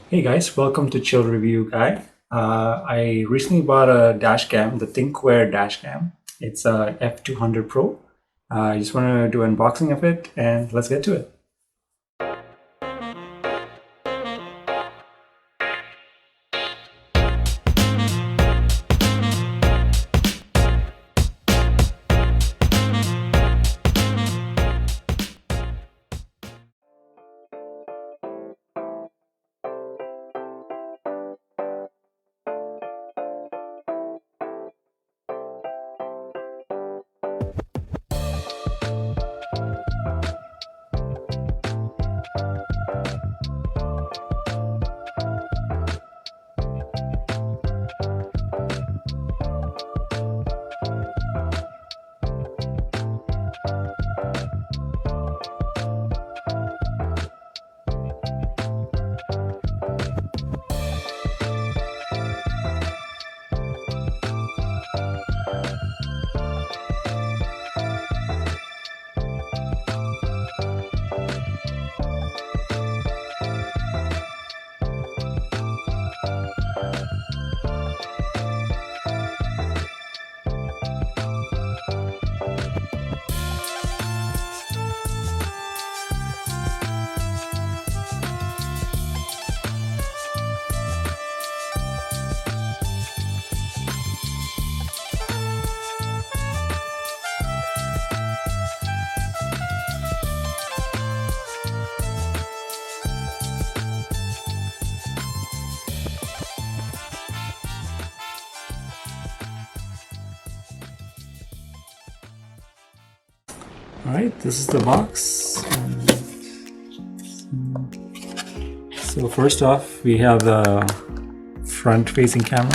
Hey guys, welcome to Chill Review Guy. I recently bought a dash cam, the Thinkware dash cam. It's a F200 Pro. I just want to do an unboxing of it and let's get to it. Alright, this is the box. So first off, we have the front-facing camera.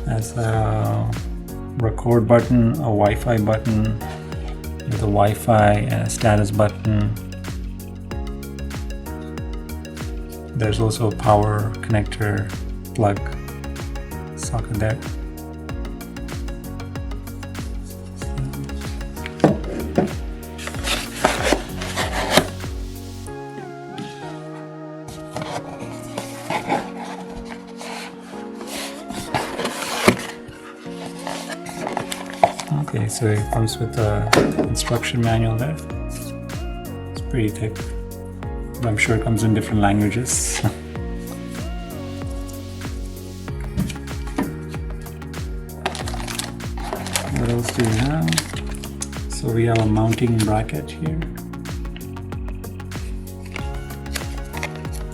Has a record button, a Wi-Fi button with a Wi-Fi and a status button. There's also a power connector plug socket there. Okay, so it comes with the instruction manual there. It's pretty thick, but I'm sure it comes in different languages. What else do we have? So we have a mounting bracket here.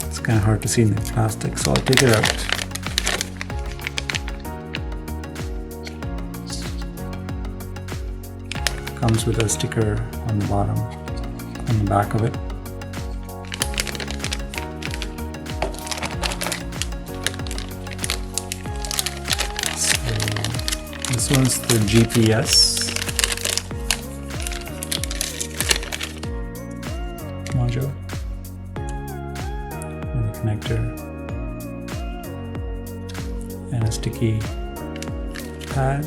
It's kind of hard to see in the plastic, so I'll take it out. Comes with a sticker on the bottom, on the back of it. So this one's the GPS module and the connector and a sticky pad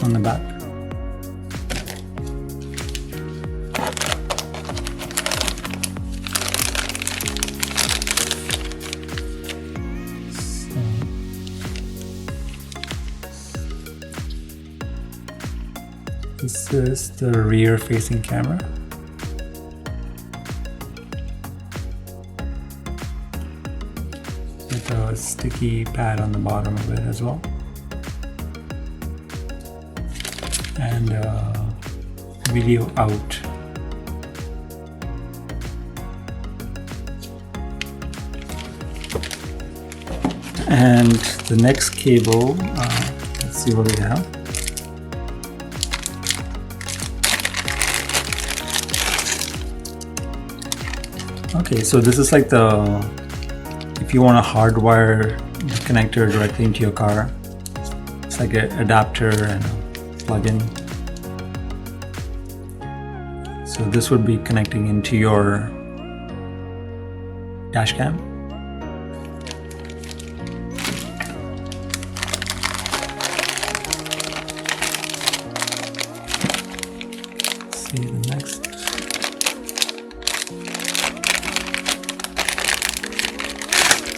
on the back. This is the rear facing camera. With a sticky pad on the bottom of it as well. And video out. And the next cable, let's see what we have. Okay, so this is like if you want to hardwire the connector directly into your car. It's like an adapter and a plug-in. So this would be connecting into your Dashcam. See the next.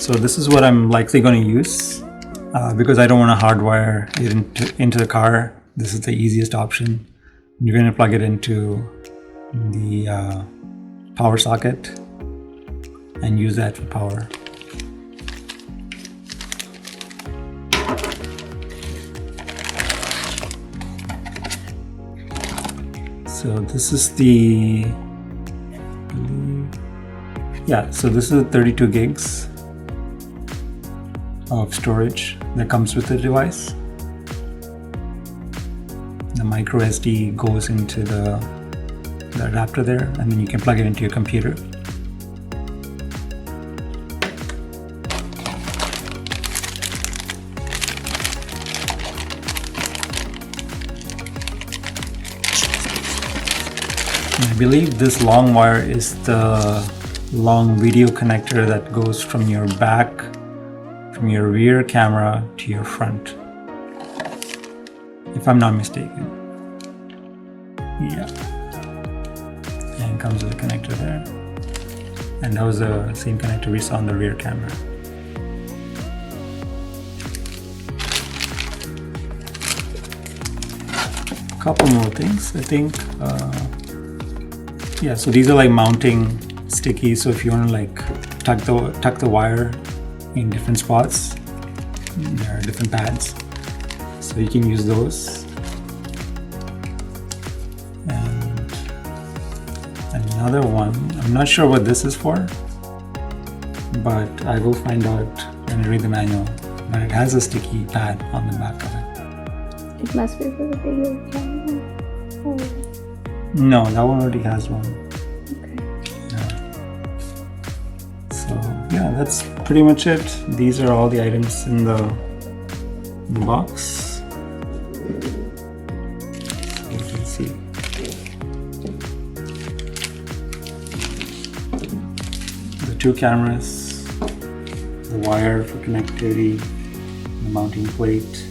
So this is what I'm likely going to use because I don't want to hardwire it into the car. This is the easiest option. You're going to plug it into the power socket and use that for power. So this is the, so this is 32 gigs of storage that comes with the device. The micro SD goes into the adapter there, and then you can plug it into your computer. I believe this long wire is the long video connector that goes from your rear camera to your front, if I'm not mistaken. Yeah, and it comes with a connector there, and that was the same connector we saw on the rear camera. A couple more things, I think. Yeah, so these are like mounting stickies. So if you want to like tuck the wire in different spots, there are different pads, so you can use those. And another one, I'm not sure what this is for, but I will find out when I read the manual. But it has a sticky pad on the back of it. It must be for the video camera. Oh. No, that one already has one. Okay. Yeah. So yeah, that's pretty much it. These are all the items in the box. So you can see. The two cameras, the wire for connectivity, the mounting plate,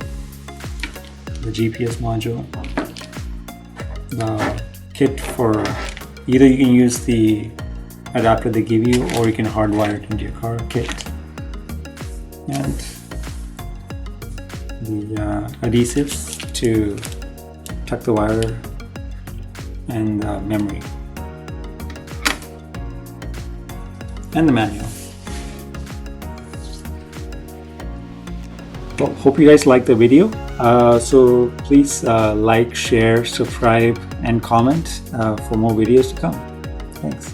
the GPS module, the kit for either you can use the adapter they give you, or you can hardwire it into your car kit, and the adhesives to tuck the wire, and the memory, and the manual. Well, hope you guys liked the video. So please like, share, subscribe, and comment for more videos to come. Thanks.